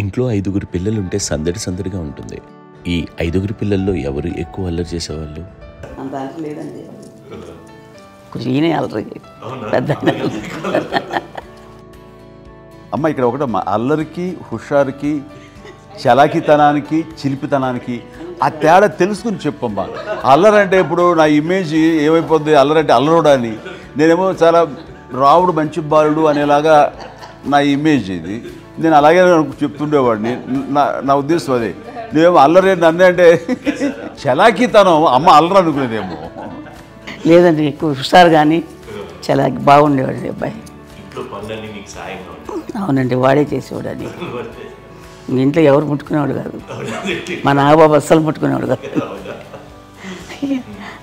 ఇంట్లో 5గురు పిల్లలుంటే సందడి సందడిగా ఉంటుంది. ఈ 5గురు పిల్లల్లో ఎవరు ఎక్కువ అల్లరి చేసేవాళ్ళు? అంత అల్లరి లేదండి. కొంచెం ఈయనే అల్లరి పెద్ద. అమ్మ ఇక్కడ ఒకటమ్మా, అల్లరికి హుషారుకి చలాకితనానికి చిలిపితనానికి ఆ తేడా తెలుసుకుని చెప్పమ్మా. అల్లరంటే ఇప్పుడు నా ఇమేజ్ ఏమైపోద్ది, అల్లరంటే అల్లరుడు అని, నేనేమో చాలా రావుడు మంచి బాలుడు అనేలాగా నా ఇమేజ్ ఇది. నేను అలాగే చెప్తుండేవాడిని. నా ఉద్దేశం అదే. నేనేమో అల్లరి నన్నే అంటే చలాకితనం అమ్మ అల్లరి అనుకునేదేమో. లేదండి, ఎక్కువ హుషారు కానీ చలాకి బాగుండేవాడు అబ్బాయి. అవునండి, వాడే చేసేవాడు. అది ఇంట్లో ఎవరు ముట్టుకునేవాడు కాదు. మా నాగబాబు అస్సలు ముట్టుకునేవాడు కాదు.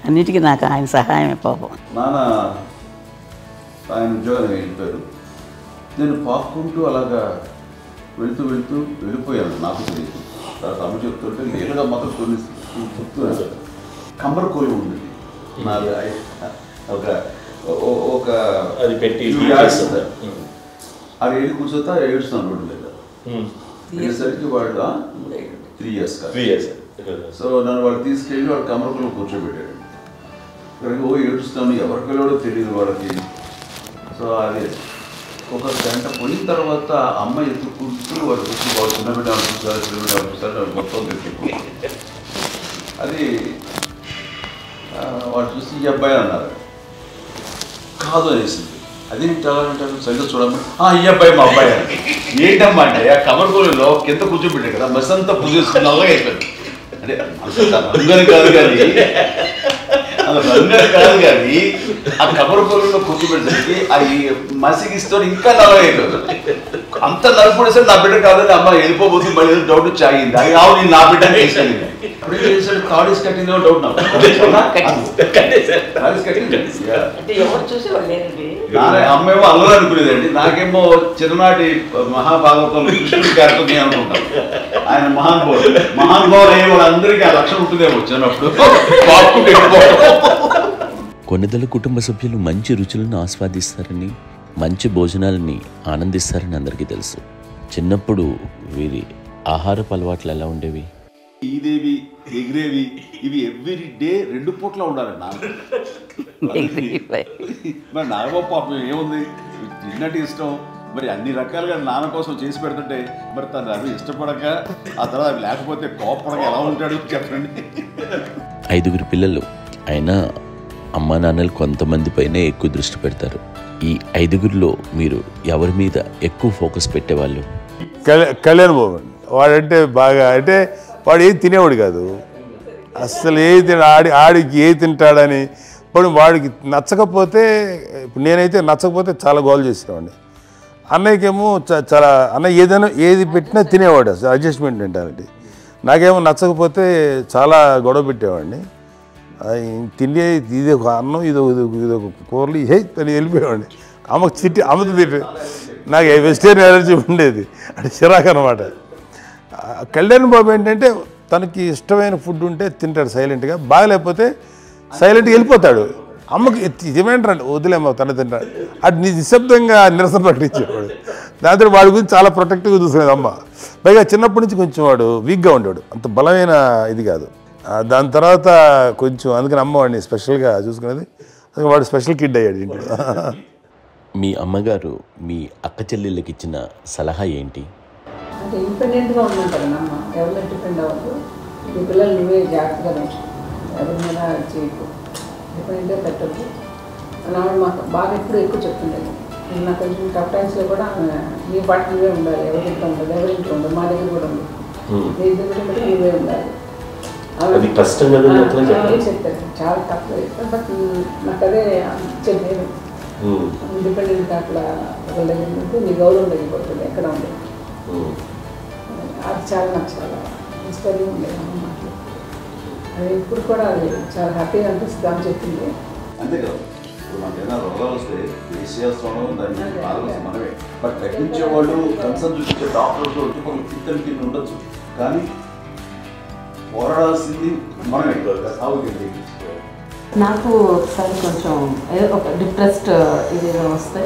అన్నిటికీ నాకు ఆయన సహాయమే పాపం. నాన్న ఆయన ఉద్యోగం వెళ్ళిపోయారు. నేను పాక్కుంటూ అలాగా వెళ్తూ వెళ్ళిపోయాను. నాకు తెలియదు. తర్వాత అమ్మ చెప్తుంటే నేరుగా మాత్రం కొన్ని చెప్తున్నాను. కమ్మర కోలు ఉండేది నాది. ఒక అది పెట్టి అది వెళ్ళి కూర్చోతా ఏడుస్తున్నాను రోడ్డు మీద. వెళ్ళేసరికి వాళ్ళు 3 years సో నన్ను వాళ్ళు తీసుకెళ్ళి వాడు కమ్మరకులు కూర్చోబెట్టాడు. ఇక్కడికి ఏడుస్తాను, ఎవరికి వెళ్ళాడో తెలియదు వాళ్ళకి. సో అది ఒక గంట పోయిన తర్వాత అమ్మ ఎత్తుకుంటూ వాడు కూర్చో, వాడు చిన్నబిడ్డ అనిపిస్తారు, చిన్నబిడ్డ అనిపిస్తారు, వాడు మొత్తం తెచ్చుకో. అది వాడు చూసి ఈ అబ్బాయి అన్నారు. కాదు అనేసింది. అది అంటారు సరిగ్గా చూడమ్మా, ఈ అబ్బాయి మా అబ్బాయి అని. ఏంటమ్మా అంటే ఆ కమర్గోళంలో కింద కూర్చోబెట్టాడు కదా, బస్ అంతా పూజేసుకుని అలాగే అయిపోయింది. అంటే రంగని కాదు కానీ ఆ కమర్గోళంలో కూర్చోబెట్టేసరికి అవి మసిగిస్తూ ఇంకా నల్లగా అయిపోయింది. అంత నలుపుడేసరికి నా బిడ్డ కాదని అమ్మ వెళ్ళిపోబోతుంది. మళ్ళీ ఏదో డౌట్ వచ్చి ఆగింది. అది ఆవు నేను నా బిడ్డని తీసుకెళ్ళింది. అప్పుడు ఏం చేశాడు, కాలేజ్ కట్టిందేమో డౌట్ నాకు. అమ్మేమో అల్లరి అనుకునేదండి. నాకేమో చిన్ననాటి మహాభాగవతంలో కృష్ణుడి క్యారెక్టర్ అనుకుంటాను. ఆయన మహానుభావులు అయ్యే వాళ్ళందరికీ ఆ లక్షణం ఉంటుందేమో చిన్నప్పుడు. కొన్నిదల కుటుంబ సభ్యులు మంచి రుచులను ఆస్వాదిస్తారని, మంచి భోజనాలని ఆనందిస్తారని అందరికీ తెలుసు. చిన్నప్పుడు వీరి ఆహారపు అలవాట్లు ఎలా ఉండేవి? ఇదేవి ఎగిరేవి ఇవి ఎవ్రీ డే 2 పూట్ల ఉండాలి నాన్న. మరి నాగబాబు పాపం ఏముంది, తిన్నట్టు ఇష్టం. మరి అన్ని రకాలుగా నాన్న కోసం చేసి పెడుతుంటే మరి తను అవి ఇష్టపడక ఆ తర్వాత లేకపోతే కోపడక ఎలా ఉంటాడు చెప్పండి. 5గురు పిల్లలు అయినా అమ్మా నాన్నలు కొంతమంది పైనే ఎక్కువ దృష్టి పెడతారు. ఈ 5గురిలో మీరు ఎవరి మీద ఎక్కువ ఫోకస్ పెట్టేవాళ్ళు? కళ్యాణ్ బాబు. వాడంటే బాగా, అంటే వాడు ఏది తినేవాడు కాదు అసలు. ఆడికి ఏది తింటాడని ఇప్పుడు వాడికి నచ్చకపోతే, ఇప్పుడు నేనైతే నచ్చకపోతే చాలా గోల్ చేసేవాడిని. అన్నయ్యకేమో చాలా అన్నయ్య ఏదైనా ఏది పెట్టినా తినేవాడు, అసలు అడ్జస్ట్మెంట్ మెంటాలిటీ. నాకేమో నచ్చకపోతే చాలా గొడవ పెట్టేవాడిని. తిండి ఇది ఒక అన్నం, ఇదొక కూరలు అని వెళ్ళిపోయేవాడిని. అమ్మకు అమ్మతో తిట్టి నాకు వెజిటేరియన్ ఎలర్జీ ఉండేది, అంటే చిరాకు అనమాట. కళ్యాణ్ బాబు ఏంటంటే తనకి ఇష్టమైన ఫుడ్ ఉంటే తింటాడు సైలెంట్గా, బాగలేకపోతే సైలెంట్గా వెళ్ళిపోతాడు. అమ్మకి ఏమంటారండి, వదిలేమో తన తింటాడు. అటు నిశ్శబ్దంగా నిరసన ప్రకటించేవాడు. దాంతో వాడి గురించి చాలా ప్రొటెక్టివ్గా చూసుకునేది అమ్మ. పైగా చిన్నప్పటి నుంచి కొంచెం వాడు వీక్గా ఉండేవాడు, అంత బలమైన ఇది కాదు. దాని తర్వాత కొంచెం అందుకని అమ్మ వాడిని స్పెషల్గా చూసుకునేది. వాడు స్పెషల్ కిడ్ అయ్యాడు ఇంట్లో. మీ అమ్మగారు మీ అక్క చెల్లెళ్ళకి ఇచ్చిన సలహా ఏంటి? అంటే ఇండిపెండెంట్గా ఉండమంటారు అమ్మ, ఎవరి మీద డిపెండ్ అవ్వదు. ఈ పిల్లలు నువ్వే జాగ్రత్తగా నేర్చుకో, ఎవరి మీద చేయకు, డిపెండెంట్గా పెట్టద్దు అని ఆవిడ మాకు బాగా ఎక్కువ చెప్తుండేది. నాకు కొంచెం టఫ్ టైమ్స్లో కూడా నీ పాటు నువ్వే ఉండాలి, ఎవరి ఇంట్లో ఉండదు, ఎవరి ఇంట్లో ఉండదు, మా దగ్గర కూడా ఉంది, నీ దగ్గర బట్టి నువ్వే ఉండాలి. చెప్తారు చాలా టఫ్ చెప్తారు. బట్ నాకు అదే చెప్పేది, ఇండిపెండెంట్ అట్లా ఒకళ్ళ దగ్గర ఉంటే నీ గౌరవం తగ్గిపోతుంది, ఎక్కడ ఉండదు. అది చాలా నాకు చాలా ఇన్స్పైరింగ్ ఉండేది అమ్మ మాటలు. అది ఇప్పుడు కూడా అది చాలా హ్యాపీగా అనిపిస్తుంది అని చెప్పింది. అంతే కదా, ఇప్పుడు మనకి ఏదైనా రోగాలు వస్తే వేసేస్తాం, దాన్ని బాగా మనమే. బట్ తగ్గించే వాళ్ళు, కన్సర్న్ చూపించే డాక్టర్స్ ఫిట్టల్ కింద ఉండొచ్చు, కానీ పోరాడాల్సింది మనమే. సాగుతుంది. నాకు ఒకసారి కొంచెం ఒక డిప్రెస్డ్ ఇది వస్తే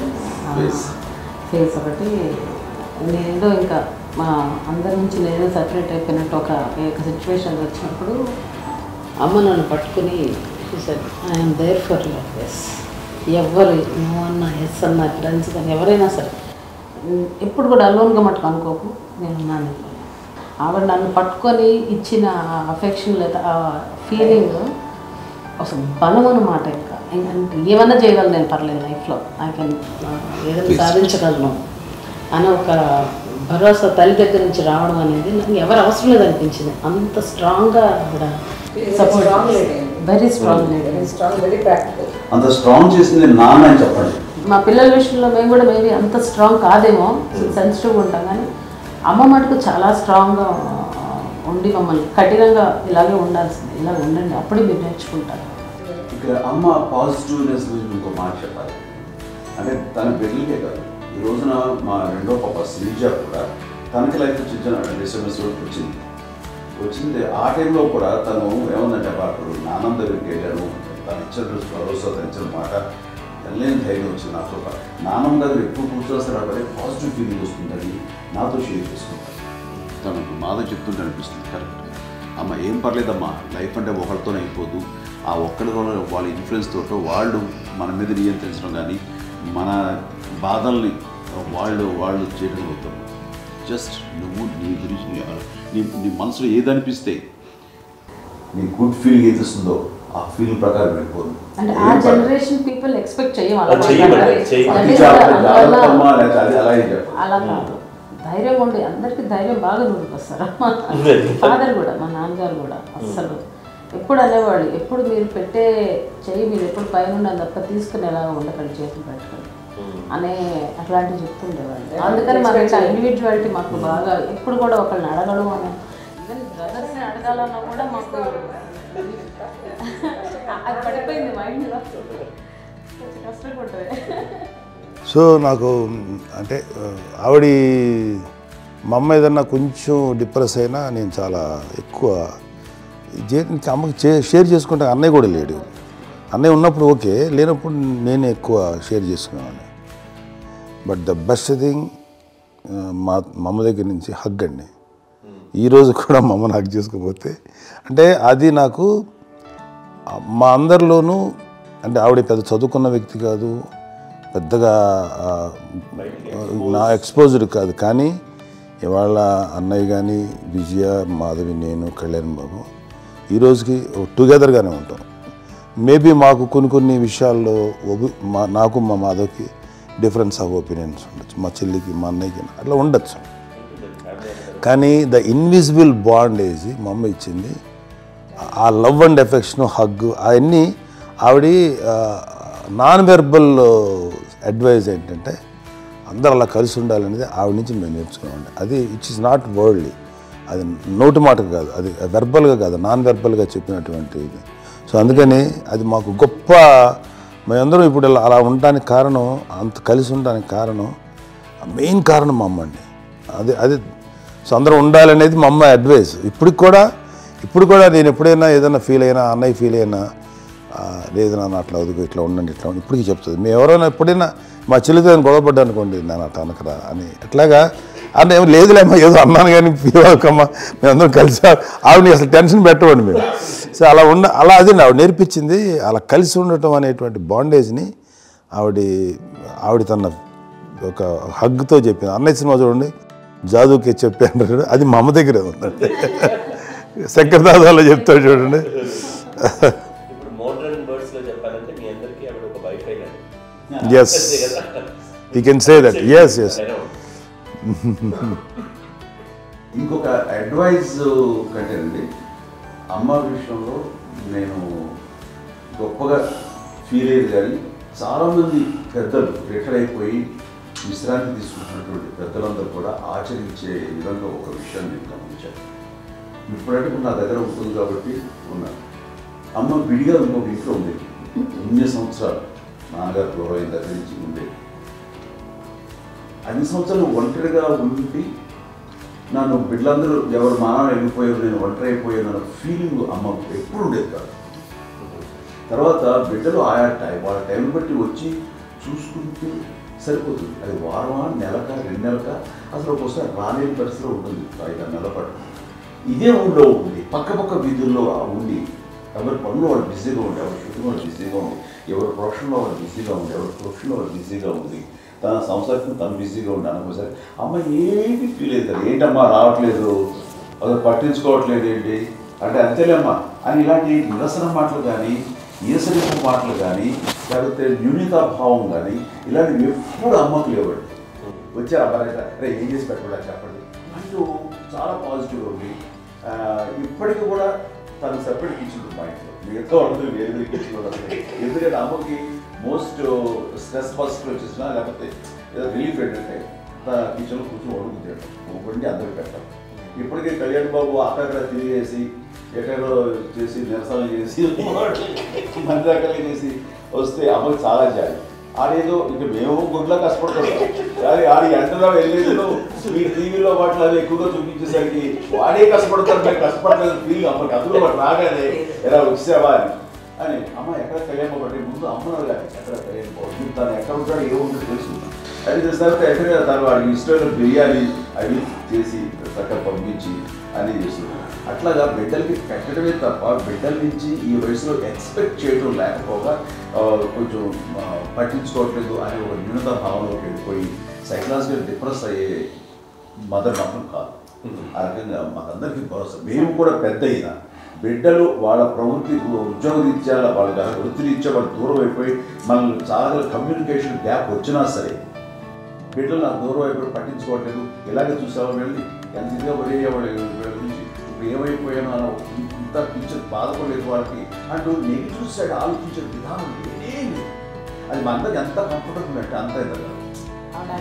ఫేస్ ఒకటి, నేనేదో ఇంకా మా అందరి నుంచి నేను సపరేట్ అయిపోయినట్టు ఒక సిచ్యువేషన్ వచ్చినప్పుడు అమ్మ నన్ను పట్టుకుని I'm there for like this. ఎవరు నువ్వు అన్న ఎస్ అన్న ఫ్రెండ్స్ కానీ ఎవరైనా సరే ఎప్పుడు కూడా అలోన్గా మట్టుకు అనుకోకు, నేను ఉన్నాను. ఆవిడ నన్ను పట్టుకొని ఇచ్చిన అఫెక్షన్ లేదా ఆ ఫీలింగ్ అసలు బలం అన్నమాట. ఇంకా ఏమన్నా చేయగలను నేను, పర్లేదు లైఫ్లో ఐ కెన్ ఏదైనా సాధించగలను అని ఒక భరోసా తల్లి దగ్గర నుంచి రావడం అనేది నాకు ఎవరు అవసరం లేదనిపించింది. అంత స్ట్రాంగ్గా ఆవిడ support, very strong, very practical. అంత స్ట్రాంగ్ చేసింది నాన్న అని చెప్పండి. మా పిల్లల విషయంలో మేము కూడా మేబీ అంత స్ట్రాంగ్ కాదేమో, సెన్సిటివ్గా ఉంటాం, కానీ అమ్మ మటుకు చాలా స్ట్రాంగ్గా ఉండి మమ్మల్ని కఠినంగా ఇలాగే ఉండాల్సింది, ఇలా ఉండండి అప్పుడే మీరు నేర్చుకుంటారు. ఇక్కడ అమ్మ పాజిటివ్నెస్ గురించి ఇంకో మాట చెప్పాలి. అంటే తన బిడ్డలకే కాదు, ఈ రోజున మా రెండో పాప శ్రీజ కూడా తనకి లైఫ్ చిన్న డిస్టర్బెన్స్ వచ్చింది. ఆ టైంలో కూడా తను ఏమందంటే అప్పుడు నాన్నమ్మ దగ్గరికి వెళ్ళాను, తను ఇచ్చిన భరోసా, తను ఇచ్చిన మాట వెళ్ళలేని ధైర్యం వచ్చింది నాతో. నాన్నమ్మ దగ్గర ఎక్కువ కూర్చోస్తే రాబడే పాజిటివ్ ఫీలింగ్ వస్తుందని నాతో షేర్ చేసుకుంటాను. తనకు మాతో చెప్తుంటే అనిపిస్తుంది కరెక్ట్. అమ్మ ఏం పర్లేదమ్మా, లైఫ్ అంటే ఒకరితోనే అయిపోదు, ఆ ఒక్కరితో వాళ్ళ ఇన్ఫ్లుయెన్స్ తోటో వాళ్ళు మన మీద నియంత్రించడం కానీ మన బాధల్ని వాళ్ళు చేయడం అవుతారు. జస్ట్ నువ్వు నీ గురించి నీ మనసులో ఏదనిపిస్తే నీ గుడ్ ఫీలింగ్ ఏదిస్తుందో ఆ ఫీలింగ్ ప్రకారం వెళ్ళిపోదు. అంటే ఆ జనరేషన్ పీపుల్ ఎక్స్పెక్ట్ అలాగే అలా కాదు, ధైర్యం ఉండి అందరికీ ధైర్యం బాగా నూరుకొస్తారు. ఫాదర్ కూడా, మా నాన్నగారు కూడా అస్సలు ఎప్పుడు అనేవాళ్ళు, ఎప్పుడు మీరు పెట్టే చెయ్యి మీరు ఎప్పుడు పైన తప్ప తీసుకుని ఎలా ఉండకండి, చేతులు పెట్టుకొని అనే అట్లాంటివి చెప్తుండేవాళ్ళు. అందుకని మాకు ఇట్లా ఇండివిజువాలిటీ మాకు బాగా, ఎప్పుడు కూడా ఒకళ్ళని అడగడం అని, ఈవెన్ బ్రదర్స్ని అడగాలన్నా కూడా మాకు అది పడిపోయింది మైండ్లో, కొంచెం కష్టంగా ఉంటుంది. సో నాకు అంటే ఆవిడ మా అమ్మ ఏదన్నా కొంచెం డిప్రెస్ అయినా నేను చాలా ఎక్కువ అమ్మకి షేర్ చేసుకుంటే, అన్నయ్య కూడా లేడు. అన్నయ్య ఉన్నప్పుడు ఓకే, లేనప్పుడు నేనే ఎక్కువ షేర్ చేసుకునేవాడిని. బట్ ద బెస్ట్ థింగ్ మా అమ్మ దగ్గర నుంచి హగ్ అండి. ఈరోజు కూడా మా అమ్మని హగ్ చేసుకోకపోతే అంటే అది నాకు మా అందరిలోనూ, అంటే ఆవిడ పెద్ద చదువుకున్న వ్యక్తి కాదు, పెద్దగా నా ఎక్స్పోజ్డ్ కాదు, కానీ ఇవాళ అన్నయ్య కానీ విజయ, మాధవి, నేను, కళ్యాణ్ బాబు ఈ రోజుకి టుగెదర్గానే ఉంటాం. మేబీ మాకు కొన్ని విషయాల్లో నాకు మా మాధవ్కి డిఫరెన్స్ ఆఫ్ ఒపీనియన్స్ ఉండొచ్చు, మా చెల్లికి మా అన్నయ్యకి అట్లా ఉండొచ్చు, కానీ ద ఇన్విజిబుల్ బాండ్ వేసి మా అమ్మ ఇచ్చింది. ఆ లవ్ అండ్ ఎఫెక్షన్, హగ్, అవన్నీ ఆవిడ నాన్ వెర్బల్ అడ్వైజ్ ఏంటంటే అందరూ అలా కలిసి ఉండాలనేది ఆవిడ నుంచి మేము నేర్చుకున్నామండి. అది ఇట్స్ ఇస్ నాట్ వర్డ్లీ, అది నోటి మాటకు కాదు, అది వెర్బల్గా కాదు, నాన్ వెర్బల్గా చెప్పినటువంటి ఇది. సో అందుకని అది మాకు గొప్ప, మేమందరం ఇప్పుడు అలా ఉండడానికి కారణం, అంత కలిసి ఉండడానికి కారణం, మెయిన్ కారణం మా అమ్మ అండి. అది సో అందరూ ఉండాలనేది మా అమ్మ అడ్వైస్. ఇప్పుడు కూడా నేను ఎప్పుడైనా ఏదైనా ఫీల్ అయినా, అన్నయ్య ఫీల్ అయినా, లేదు నాన్న అట్లా వదుకు, ఇట్లా ఉండండి, ఇట్లా ఉండి ఇప్పటికీ చెప్తుంది. మేము ఎవరైనా ఎప్పుడైనా మా చెల్లితో గొడవపడ్డా అనుకోండి, నేను అట్లా అనకరా అని ఎట్లాగా అంటే ఏమో లేదులేమ్మా, ఏదో అన్నాను కానీ ఫీల్ అవ్వకమ్మా, మేమందరం కలిసి ఆవిడని అసలు టెన్షన్ పెట్టమండి మేము. సో అలా అది ఆవిడ నేర్పించింది. అలా కలిసి ఉండటం అనేటువంటి బాండేజ్ని ఆవిడ తన ఒక హగ్తో చెప్పింది. అన్నయ్య సినిమా చూడండి, జాదూకే చెప్పి అంటారు, అది మా అమ్మ దగ్గరే ఉందండి. శంకర్ దాదాలో చెప్తాడు చూడండి. Yes, you can say that. Yes. ఇంకొక అడ్వైజ్ కంటేనండి, అమ్మ విషయంలో నేను గొప్పగా ఫీల్ అయ్యేది, కానీ చాలామంది పెద్దలు రిటైర్ అయిపోయి విశ్రాంతి తీసుకుంటున్నటువంటి పెద్దలందరూ కూడా ఆచరించే విధంగా ఒక విషయాన్ని నేను గమనించాను. ఇప్పుడంటే నా దగ్గర ఉంటుంది కాబట్టి ఉన్నాను. అమ్మ విడిగా ఇంకొక ఇంట్లో ఉండేది, 9 సంవత్సరాలు నాన్నగారు గౌరవం దగ్గర నుంచి ఉండేది. 5 సంవత్సరాలు ఒంటరిగా ఉండి నన్ను బిడ్డలందరూ ఎవరు మానవ వెళ్ళిపోయారు, నేను ఒంటరి అయిపోయాను అన్న ఫీలింగ్ అమ్మ ఎప్పుడు ఉండేది కాదు. తర్వాత బిడ్డలు వాళ్ళ టైం బట్టి వచ్చి చూసుకుంటూ సరిపోతుంది. అది వారమా, నెలక, 2 నెలక, అసలు ఒకసారి రాలేని పరిస్థితిలో ఉంటుంది. 5-6 నెలల పాటు ఇదే ఊళ్ళో ఉంటుంది. పక్క వీధుల్లో ఉండి ఎవరి పనులు వాళ్ళు బిజీగా ఉండి, ఎవరి షూటింగ్ వాళ్ళు బిజీగా ఉంది, ఎవరి ప్రొఫెషన్లో వాళ్ళు బిజీగా ఉంది, ఎవరి ప్రొఫెషన్లో వాళ్ళు బిజీగా ఉంది, తన సంసారం తను బిజీగా ఉండి అనుకోసారి అమ్మ ఏమి ఫీల్ అవుతారు, ఏంటమ్మా రావట్లేదు, అది పట్టించుకోవట్లేదు ఏంటి అంటే అంతేలేమ్మా అని ఇలాంటి నిరసన మాటలు కానీ, ఈసరింపు మాటలు కానీ, లేకపోతే న్యూనతాభావం కానీ ఇలాంటివి ఎప్పుడు అమ్మకు లేవండి. వచ్చే అబ్బాయి అరే ఏం చేసి పెట్టకుండా చెప్పండి అంటూ చాలా పాజిటివ్గా ఉంది. ఇప్పటికీ కూడా తను సెపరేట్ కిచెన్ మా ఇంట్లో, మిగతా వాళ్ళతో వేరే కిచెన్ వస్తుంది. ఎందుకంటే అమ్మకి మోస్ట్ స్ట్రెస్ ఫస్ట్ వచ్చేసినా లేకపోతే ఏదో రిలీఫ్ ఏంటంటే తన కిచెన్లో కూర్చొని వండుకుంటాడు, వండి అందరికి పెట్టాం. ఇప్పటికే కళ్యాణ్ బాబు అక్కడ తిరిగేసి ఎక్కడో చేసి నిరసన చేసి మంత్రాకలు చేసి వస్తే అమ్మకి చాలా జాలి. ఆడేదో ఇక మేము గుడ్లా కష్టపడుతున్నాం కానీ ఆడి ఎంటలో వెళ్ళేదిలో మీ టీవీలో వాటిలో అది ఎక్కువగా చూపించేసరికి వాడే కష్టపడతారు, మేము కష్టపడలేదు ఫీల్ అమ్మకి. అందులో వాడు రాగానే ఎలా వచ్చావా అని అమ్మ ఎక్కడ కళ్యాణ్ పట్టే ముందు అమ్మను కానీ ఎక్కడ కళ్యాణ్ బాబు తను ఎక్కడ ఉంటాడో ఏముందో తెలుసు. అది చేస్తారు ఎక్కడ తను వాడికి ఇష్టమైన బిర్యానీ అవి చేసి చక్కగా పంపించి అని చేస్తున్నాడు. అట్లాగా బిడ్డలకి పెట్టడమే తప్ప బిడ్డల నుంచి ఈ వయసులో ఎక్స్పెక్ట్ చేయడం లేకపోగా కొంచెం పట్టించుకోవట్లేదు అని ఒక న్యూనత భావంలోకి వెళ్ళిపోయి సైకలాజికల్ డిప్రెస్ అయ్యే మదర్ మాత్రం కాదు. ఆ రకంగా మాకందరికీ భరోసా. మేము కూడా పెద్ద అయినా బిడ్డలు వాళ్ళ ప్రవృత్తి ఉద్యోగరీత్యా వాళ్ళ వృత్తిరీత్యా వాళ్ళు దూరం అయిపోయి మనల్ని చాలా కమ్యూనికేషన్ గ్యాప్ వచ్చినా సరే బిడ్డలు నాకు దూరం అయిపోయి పట్టించుకోవట్లేదు. ఇలాగే చూసావా వెళ్ళి ఎంత ఇదిగా పడేవాళ్ళు గురించి ఇప్పుడు ఏమైపోయానో ఇంత పిక్చర్ బాధపడలేదు వాళ్ళకి అంటూ నెగిటివ్ సైడ్ ఆలోచించే విధానం ఏమీ. అది మా అందరికి ఎంత కంఫర్టబుల్ అంటే అంత ఎదగదు.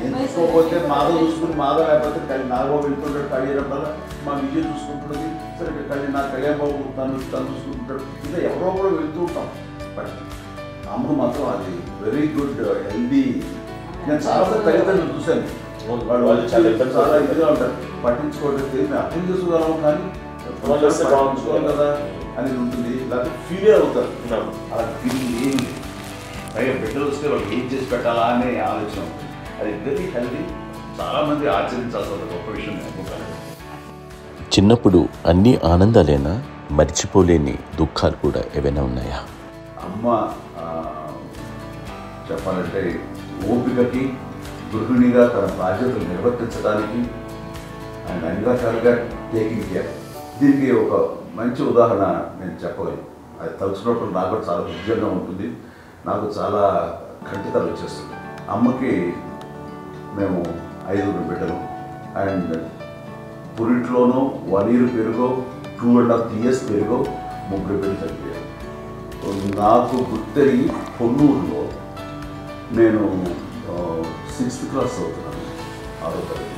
ఎంచుకోకపోతే మాధవ్ చూసుకుని మాధవ్ లేకపోతే నాగబాబు వెళ్తుంటాడు కళ్యాణంలో మా విజయ్ చూసుకుంటున్నది సరే నా కళ్యాణ్ బాబు తను చూసుకుంటుంటాడు. ఇలా ఎవరో కూడా వెళ్తూ ఉంటాం. బట్ అమ్మ మాత్రం అది వెరీ గుడ్ హెల్దీ. నేను చాలా తల్లిదండ్రులు చూశాను, వాళ్ళు చాలా ఇదిగా ఉంటారు, పట్టించుకోవడం తెలియదు, అర్థం చేసుకోగలం కానీ పట్టించుకోవాలి కదా అనేది ఉంటుంది. లేకపోతే ఫీల్ అవుతారు. అలా ఫీల్ ఏం లేదు. పైగా బిడ్డలు వస్తే వాళ్ళకి ఏం చేసి పెట్టాలా అనే ఆలోచన ఉంటుంది. అది వెరీ హెల్దీ. చాలామంది ఆచరించాల్సిన గొప్ప విషయం అనుకుంటాను. చిన్నప్పుడు అన్ని ఆనందాలేనా, మర్చిపోలేని దుఃఖాలు కూడా ఏవైనా ఉన్నాయా? అమ్మ చెప్పాలంటే ఓపికకి, గృహిణిగా తన బాధ్యతలు నిర్వర్తించడానికి అండ్ అన్ని రకాలుగా టేకింగ్ కేర్. దీనికి ఒక మంచి ఉదాహరణ నేను చెప్పగలను. అది తలుచుకున్నప్పుడు నాకు కూడా చాలా ఉద్యోగంగా ఉంటుంది, నాకు చాలా ఖండితలు వచ్చేస్తుంది. అమ్మకి మేము 5 బిడ్డలు అండ్ పురిట్లోనూ 1 year పెరుగో 2.5 years పెరుగో 3 బిడ్డలు చనిపోయారు. నాకు గుర్తెరిగి పొన్నూరులో నేను 6th class చదువుతున్నాను, 6వ తరగతి.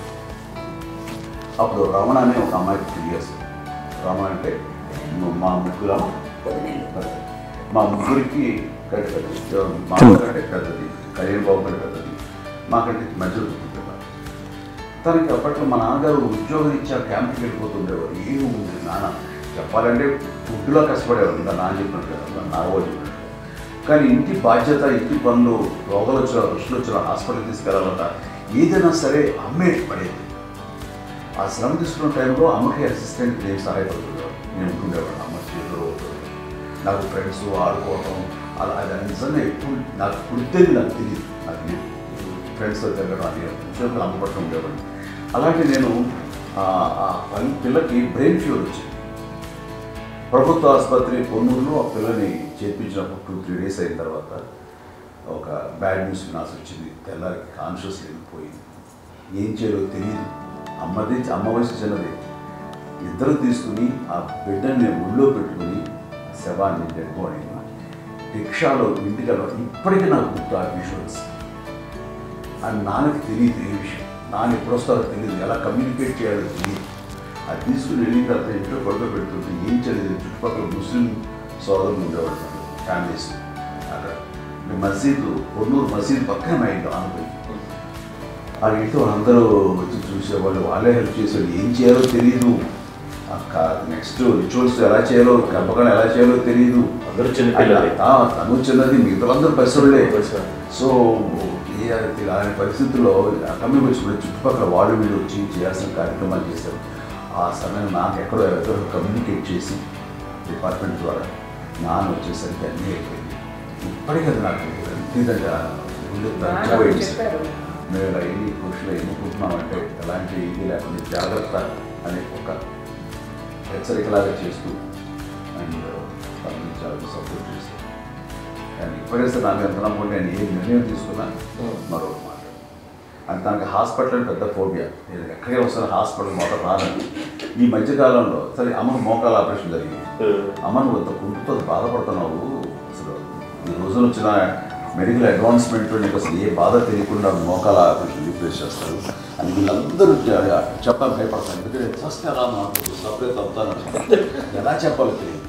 అప్పుడు రమణ అనే ఒక అమ్మాయికి 3 years. రమణ అంటే మా ముగ్గురికి పెద్దది, మా కంటే పెద్దది, కళ్యాణ్ బాబు కంటే పెద్దది, మాకంటే మధ్యలో పుట్టిన. తనకి అప్పట్లో మా నాన్నగారు ఉద్యోగం ఇచ్చా క్యాంప్కి వెళ్ళిపోతుండేవారు. ఏముంది నాన్న చెప్పాలంటే ఫుడ్లో కష్టపడేవారు, ఇంకా నాన్న చెప్పినట్టు కదా, నాగబాబు చెప్పినట్టు. కానీ ఇంటి బాధ్యత, ఇంటి పనులు, రోగాలు వచ్చిన రుచులు వచ్చిన హాస్పిటల్కి తీసుకెళ్ళాలంట ఏదైనా సరే అమ్మే పడేది. ఆ శ్రమ తీసుకున్న టైంలో అమ్మకి అసిస్టెంట్ నేను సహాయపడుతున్నాను. నేను ఉంటుండేవాడు అమ్మ చేతిలో. నాకు ఫ్రెండ్స్ ఆడుకోవటం అలా అది నిజంగా ఎప్పుడు నాకు పుడితేది నాకు తెలియదు. నాకు తెలియదు ఫ్రెండ్స్తో తిరగడం అది ఉద్యోగాలు అమ్మపట్టు ఉండేవాడిని. అలాంటి నేను పిల్లకి బ్రెయిన్ ఫ్యూర్ వచ్చింది. ప్రభుత్వ ఆసుపత్రి పొన్నూరులో ఆ పిల్లని చేర్పించినప్పుడు 2-3 days అయిన తర్వాత ఒక బ్యాడ్ న్యూస్ వినాల్సి వచ్చింది. తెల్లారికి కాన్షియస్ వెళ్ళిపోయింది. ఏం చేయాలో తెలియదు. అమ్మ వయసు చిన్నది. ఇద్దరు తీసుకుని ఆ బిడ్డని ఒళ్ళో పెట్టుకుని శవాన్ని డెడ్ బాడీని రిక్షాలో ఇంటికి వెళ్ళడం ఇప్పటికీ నాకు గుర్తు ఆ విజువల్స్. అండ్ నాన్నకి తెలియదు ఏ విషయం, నాన్న ఎప్పుడు వస్తారో తెలియదు, ఎలా కమ్యూనికేట్ చేయాలో తెలియదు. అది తీసుకుని వెళ్ళిన తర్వాత ఇంట్లో పడుకోబెడుతుంటే ఏం చదివేది. చుట్టుపక్కల ముస్లిం సోదరులు ఉండేవాళ్ళు ఫ్యామిలీస్. అక్కడ మసీదు, పొన్నూరు మసీదు పక్కన మా ఇంట్లో ఆనుకుని ఆ ఇంట్లో అందరూ వచ్చి చూసేవాళ్ళు, వాళ్ళే హెల్ప్ చేసేవాళ్ళు. ఏం చేయాలో తెలియదు. నెక్స్ట్ రిచువల్స్ ఎలా చేయాలో, కంపకం ఎలా చేయాలో తెలియదు. అందరూ చిన్నపిల్లలే. తను చిన్నది, మిగతాలందరూ పసివాళ్ళే. సో చేయాలి అలాంటి పరిస్థితుల్లో కమ్యూనిటీ వచ్చినప్పుడు చుట్టుపక్కల వాళ్ళు వీళ్ళు వచ్చి చేయాల్సిన కార్యక్రమాలు చేశారు. ఆ సమయం నాకు ఎక్కడో కమ్యూనికేట్ చేసి డిపార్ట్మెంట్ ద్వారా నాన్న వచ్చేసరికి అన్నీ అయిపోయింది. ఇప్పటికీ అది నాకు ఎంతగా మేము ఎన్ని కృషిలో ఎన్నుకుంటున్నామంటే ఎలాంటి ఇది లేకుండా జాగ్రత్త అనే ఒక హెచ్చరికలాగా చేస్తూ అండ్ తనని చాలా సపోర్ట్ చేశాను. కానీ ఇప్పటికే నాకు ఎంత నమ్మకం నేను ఏ నిర్ణయం తీసుకున్నా మరొక మాట అని తనకి హాస్పిటల్ పెద్ద ఫోబియా. నేను ఎక్కడికే వస్తాను హాస్పిటల్ మొదట రానండి. ఈ మధ్యకాలంలో సరే అమ్మకు మోకాల ఆపరేషన్ జరిగింది. అమ్మ నువ్వు అంత కుంటుతో బాధపడుతున్నావు, అసలు ఈ రోజున వచ్చిన మెడికల్ అడ్వాన్స్మెంట్ నీకు అసలు ఏ బాధ తెలియకుండా మోకాల ఆపరేషన్ రీప్లేస్ చేస్తారు అని వీళ్ళందరూ చెప్పాలి భయపడతాను. ఎందుకంటే ఫస్ట్ ఎలా మాట్లాడుతూ సపరేట్ అవుతాను ఎలా చెప్పాలో తెలియదు.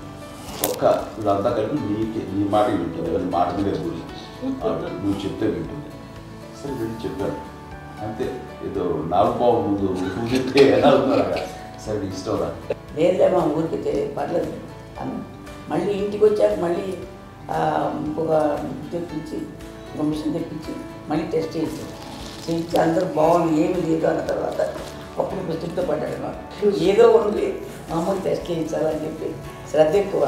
ఒక్క వీళ్ళంతా కలిపి నీ మాట వింటుంది, వాళ్ళ మాట మీద గురి నువ్వు చెప్తే వింటుంది. సరే వీళ్ళు చెప్పాను అంతే. ఏదో 4 పావు ముందు చెప్తే ఎలా ఉన్నారా సరే ఇష్టం రా లేదులే మా ఊరికి పర్లేదు. మళ్ళీ ఇంటికి వచ్చాక మళ్ళీ ఒక తెప్పించి ఒక మిషన్ తెప్పించి మళ్ళీ టెస్ట్ చేయించి అందరూ బాగుంది ఏమీ లేదు అన్న తర్వాత అప్పుడు పుస్తకంతో పడ్డాడు. మాకు ఏదో ఉంది మామూలు టెస్ట్ చేయించాలని చెప్పి శ్రద్ధ ఎక్కువ.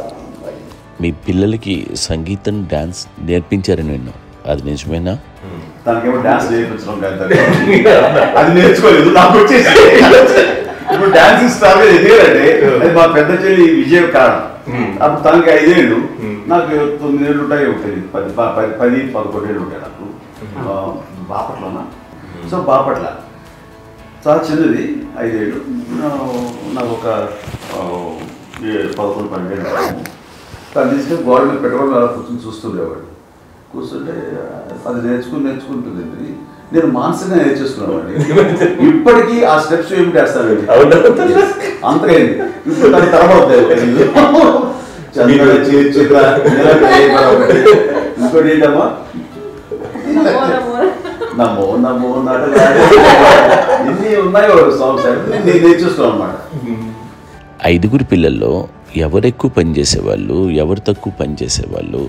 మీ పిల్లలకి సంగీతం డాన్స్ నేర్పించారని విన్నాం, అది నిజమేనా? తనకేమో డాన్స్ నేర్పించడం కానీ అది నేర్చుకోలేదు. నాకు వచ్చేసి ఇప్పుడు డాన్సింగ్ స్టార్ ఎదిగారంటే అది మా పెద్ద చెల్లి విజయం కారణం. అప్పుడు తనకి 5 ఏళ్ళు, నాకు 9 ఏళ్ళు ఉంటాయి. తెలియదు 10-11 ఏళ్ళు ఉంటాయి నాకు. బాపట్లనా సో బాపట్ల చాలా చిన్నది 5 ఏళ్ళు. నాకు ఒక 11-12 ఏళ్ళు. తను తీసుకొని గోడ మీద పెట్టుకోవడం అలా కూర్చొని చూస్తుండేవాడు. కూర్చుంటే అది నేర్చుకుంటుంది. నేను మానసికంగా నేర్చేసుకున్నామండి. ఇప్పటికీ ఆ స్టెప్స్ ఏమిటి వేస్తాను అంతకైంది. ఇప్పుడు దాన్ని తర్వాత ఇంకోటి ఏంటమ్మా నమ్మో నమ్మో ఎన్ని ఉన్నాయో సాంగ్స్ నేను నేర్చేస్తున్నాను అన్నమాట. 5 పిల్లల్లో ఎవరు ఎక్కువ పని చేసేవాళ్ళు, ఎవరు తక్కువ పని చేసేవాళ్ళు?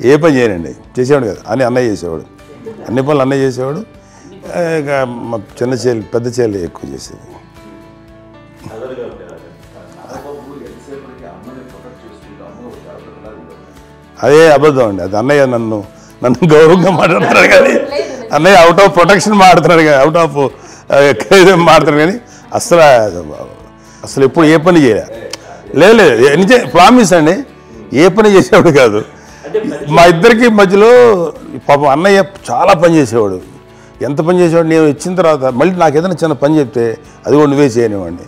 ఏ పని చేయనండి, చేసేవాడు కదా అని అన్నయ్య చేసేవాడు. అన్ని పనులు అన్నయ్య చేసేవాడు. ఇక మా చిన్న చెల్లి పెద్ద చెల్లి ఎక్కువ చేసేది. అదే అబద్ధం అండి. అది అన్నయ్య నన్ను గౌరవంగా మాట్లాడుతున్నాడు కానీ అన్నయ్య అవుట్ ఆఫ్ ప్రొటెక్షన్ మాట్లాడుతున్నాడు కానీ అవుట్ ఆఫ్ మాట్లాడుతున్నాడు కానీ అసలు ఎప్పుడు ఏ పని చేయలే. లేదు నిజం ప్రామిస్ అండి, ఏ పని చేసేవాడు కాదు. మా ఇద్దరికి మధ్యలో పాపం అన్నయ్య చాలా పని చేసేవాడు. ఎంత పని చేసేవాడు, నేను ఇచ్చిన తర్వాత మళ్ళీ నాకు ఏదైనా చిన్న పని చెప్తే అది కూడా నువ్వే చేయనివ్వండి.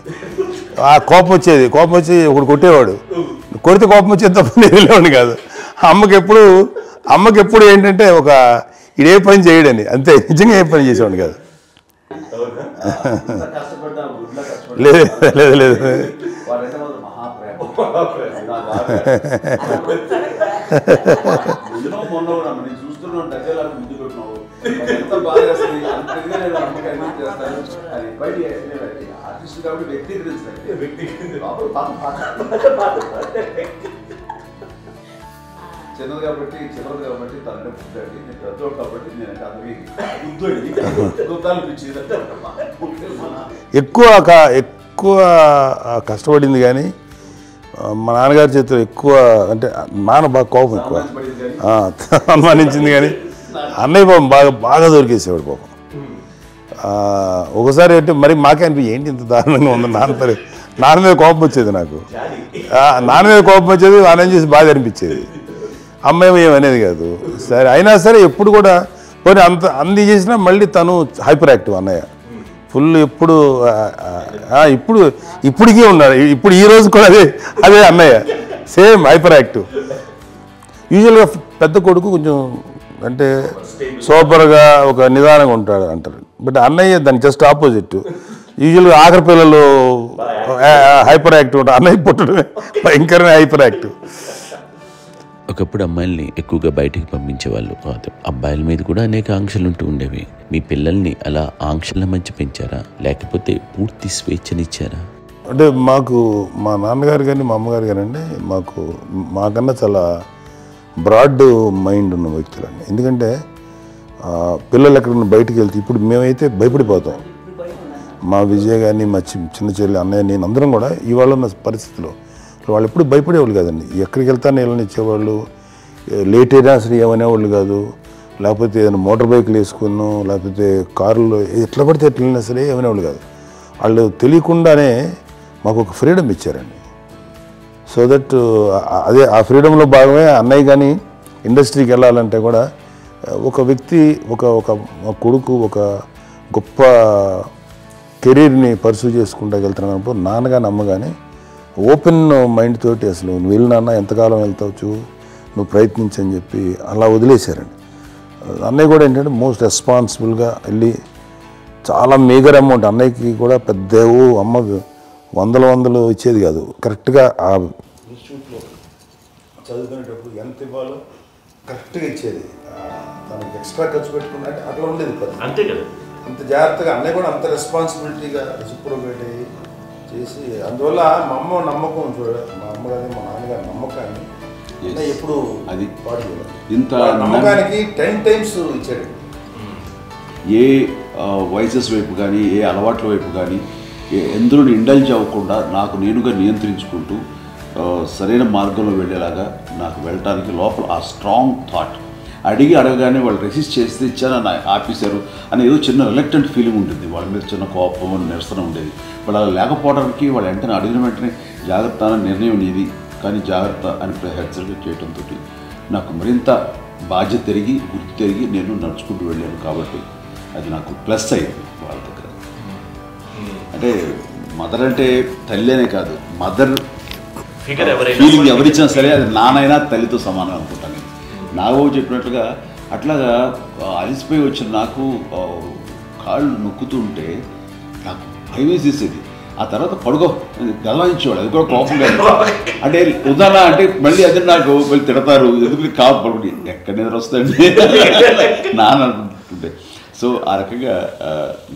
ఆ కోపం వచ్చేది, కోపం వచ్చి ఒకడు కొట్టేవాడు. కొడితే కోపం వచ్చేది తప్ప నేను వెళ్ళేవాడిని కాదు. అమ్మకి ఎప్పుడు ఏంటంటే ఒక ఇదే పని చేయడని, అంతే. నిజంగా ఏ పని చేసేవాడిని కాదు. లేదు లేదు లేదు చూస్తున్నాను ఆర్టిస్ట్ కాబట్టి చిన్నది కాబట్టి తనంటే పుట్టాడు. నేను పెద్దోడు కాబట్టి నేను అందరికీ ఎక్కువ కష్టపడింది కానీ మా నాన్నగారి చేతిలో ఎక్కువ అంటే నాన్న బాగా కోపం ఎక్కువ అనుమానించింది కానీ అన్నయ్య పాపం బాగా దొరికేసేవాడు పాపం. ఒకసారి అంటే మరి మాకే అనిపి ఏంటి ఇంత దారుణంగా ఉంది నాన్న మీద కోపం వచ్చేది. నాకు నాన్న మీద కోపం వచ్చేది, ఆనందం చేసి బాగా అనిపించేది. అమ్మాయి ఏమనేది కాదు. సరే అయినా సరే ఎప్పుడు కూడా పోనీ అంది చేసినా మళ్ళీ తను హైపర్ యాక్టివ్ అన్నయ్య ఫుల్. ఇప్పటికీ ఉన్నాడు. ఇప్పుడు ఈ రోజు కూడా అదే అన్నయ్య సేమ్ హైపర్ యాక్టివ్. యూజువల్గా పెద్ద కొడుకు కొంచెం అంటే సూపర్గా ఒక నిదానంగా ఉంటాడు అంటారు. బట్ అన్నయ్య దాని జస్ట్ ఆపోజిట్. యూజువల్గా ఆఖరి పిల్లలు హైపర్ యాక్టివ్ ఉంటారు, అన్నయ్య పుట్టడమే భయంకరమైన హైపర్ యాక్టివ్. ఒకప్పుడు అమ్మాయిల్ని ఎక్కువగా బయటికి పంపించేవాళ్ళు కాదు, అబ్బాయిల మీద కూడా అనేక ఆంక్షలు ఉంటూ ఉండేవి. మీ పిల్లల్ని అలా ఆంక్షల మధ్య పెంచారా, లేకపోతే పూర్తి స్వేచ్ఛనిచ్చారా? అంటే మాకు మా నాన్నగారు కానీ మా అమ్మగారు కానండి మాకన్నా చాలా బ్రాడ్ మైండ్ ఉన్న వ్యక్తులండి. ఎందుకంటే పిల్లలు ఎక్కడన్నా బయటికి వెళ్తే ఇప్పుడు మేమైతే భయపడిపోతాం. మా విజయ్ కానీ మా చిన్న చెల్లి అన్నయ్య నేను అందరం కూడా ఇవాళ ఉన్న పరిస్థితిలో వాళ్ళు ఎప్పుడు భయపడేవాళ్ళు కాదండి. ఎక్కడికి వెళ్తాను వెళ్ళనిచ్చేవాళ్ళు, లేట్ అయినా అసలు ఏమనేవాళ్ళు కాదు. లేకపోతే ఏదైనా మోటార్ బైక్లు వేసుకున్నాం, లేకపోతే కారులో ఎట్లా పడితే ఎట్లా వెళ్ళినా సరే ఏమనేవాళ్ళు కాదు. వాళ్ళు తెలియకుండానే మాకు ఒక ఫ్రీడమ్ ఇచ్చారండి. సో దట్ అదే ఆ ఫ్రీడంలో భాగమే అన్నయ్య కానీ ఇండస్ట్రీకి వెళ్ళాలంటే కూడా ఒక వ్యక్తి ఒక కొడుకు ఒక గొప్ప కెరీర్ని పర్సూ చేసుకుంటూ వెళ్తున్నప్పుడు నాన్నగాని అమ్మగాని ఓపెన్ మైండ్ తోటి అసలు నువ్వు వెళ్ళినా ఎంతకాలం వెళ్తావచ్చు, నువ్వు ప్రయత్నించని చెప్పి అలా వదిలేశారండి. అన్నయ్య కూడా ఏంటంటే మోస్ట్ రెస్పాన్సిబుల్గా వెళ్ళి చాలా మేజర్ అమౌంట్ అన్నయ్యకి కూడా పెద్ద అమ్మ వందలు ఇచ్చేది కాదు. కరెక్ట్గా ఆ ఇన్స్టిట్యూట్లో చదువుకునేటప్పుడు ఎంత ఇవ్వాలో కరెక్ట్గా ఇచ్చేది. తనకి ఎక్స్ట్రా ఖర్చు పెట్టుకున్నా అట్లా ఉండేది అంతే కదా. అంత జాగ్రత్తగా అన్నయ్య కూడా అంత రెస్పాన్సిబిలిటీగా రెసిప్రోకేట్ చేసి అందువల్ల మా అమ్మ నమ్మకం మా అమ్మ కానీ మా నాన్నగారి నమ్మకాన్ని ఎప్పుడు అది పాటు ఇంత నమ్మకానికి 10 times ఇచ్చాడు. ఏ వయసెస్ వైపు కానీ ఏ అలవాట్ల వైపు కానీ ఎందులో ఇండల్జ్ అవ్వకుండా నాకు నేనుగా నియంత్రించుకుంటూ సరైన మార్గంలో వెళ్ళేలాగా నాకు వెళ్ళటానికి లోపల ఆ స్ట్రాంగ్ థాట్ అడగగానే వాళ్ళు రెసిస్ట్ చేస్తే ఇచ్చారని ఆపేశారు అని ఏదో చిన్న రిలక్టెంట్ ఫీలింగ్ ఉంటుంది. వాళ్ళ మీద చిన్న కోపం నిరసన ఉండేది. వాళ్ళు అలా లేకపోవడానికి వాళ్ళు వెంటనే అడిగిన వెంటనే జాగ్రత్త అనే నిర్ణయం నీది కానీ జాగ్రత్త అని హెచ్చరిక చేయడంతో నాకు మరింత బాధ్యత తిరిగి గుర్తు తిరిగి నేను నడుచుకుంటూ వెళ్ళాను. కాబట్టి అది నాకు ప్లస్ అయింది వాళ్ళ దగ్గర. అంటే మదర్ అంటే తల్లి అనే కాదు, మదర్ ఫీలింగ్ ఎవరిచ్చినా సరే అది నానైనా తల్లితో సమానం అనుకుంటాను. నాగబాబు చెప్పినట్లుగా అట్లాగా అలిసిపోయి వచ్చిన నాకు కాళ్ళు నొక్కుతూ ఉంటే నాకు భయం వేసేసేది. ఆ తర్వాత పడుకో గల్లాయించేవాడు, అది కూడా కోపం కాదు. అంటే ఉదాహరణ అంటే మళ్ళీ అది నాకు వెళ్ళి తిడతారు, ఎందుకు కాదు పడుకుని ఎక్కడ నిద్ర వస్తాయండి నాన్న అనుకుంటుంటే. సో ఆ రకంగా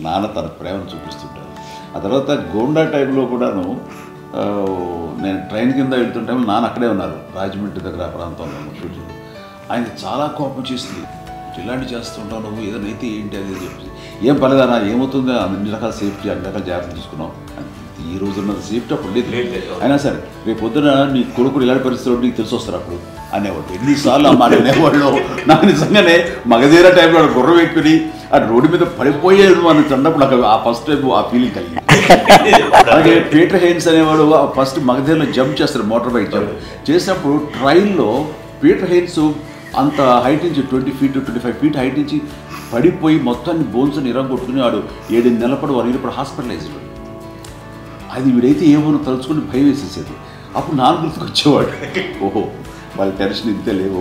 నాన్న తన ప్రేమను చూపిస్తుంటారు. ఆ తర్వాత గోండా టైంలో కూడాను నేను ట్రైన్ కింద వెళ్తుంటే నాన్న అక్కడే ఉన్నారు, రాజమండ్రి దగ్గర ఆ ప్రాంతంలో షూటింగ్. ఆయనకి చాలా కోపం చేస్తుంది, ఇలాంటి చేస్తుంటావు నువ్వు, ఏదైనా అయితే ఏంటి అది చెప్పి. ఏం పర్లేదన్నా ఏమవుతుందో అన్ని రకాల సేఫ్టీ అన్ని రకాల జాగ్రత్తలు తీసుకున్నాం. ఈ రోజు ఉన్నది సేఫ్టీ అప్పుడు లేదు. అయినా సరే రేపు పొద్దున నీ కొడుకులు ఇలాంటి పరిస్థితులు నీకు తెలిసి వస్తారు అప్పుడు అనేవాడు. ఎన్నిసార్లు ఆ మాట అనేవాళ్ళు. నాకు నిజంగానే మగధీర టైంలో గుర్రం ఎక్కుని ఆ రోడ్డు మీద పడిపోయేది మనం చిన్నప్పుడు నాకు ఆ ఫస్ట్ టైం ఆ ఫీలింగ్ కలిగింది. అలాగే పీటర్ హెయిన్స్ అనేవాడు ఫస్ట్ మగధీరలో జంప్ చేస్తారు, మోటార్ బైక్ జంప్ చేసినప్పుడు ట్రైన్లో పీటర్ హెయిన్స్ అంత హైట్ నుంచి 20 feet 25 feet హైట్ నుంచి పడిపోయి మొత్తాన్ని బోన్స్ని ఇరగొట్టుకుని వాడు 7 నెలల పాటు 1 year హాస్పిటలైజ్డ్. అది వీడైతే ఏమో తలుచుకుని భయం వేసేసేది. అప్పుడు నాన్న గుర్తుకొచ్చేవాడు, ఓహో వాళ్ళ టెన్షన్ ఇంతే లేవు,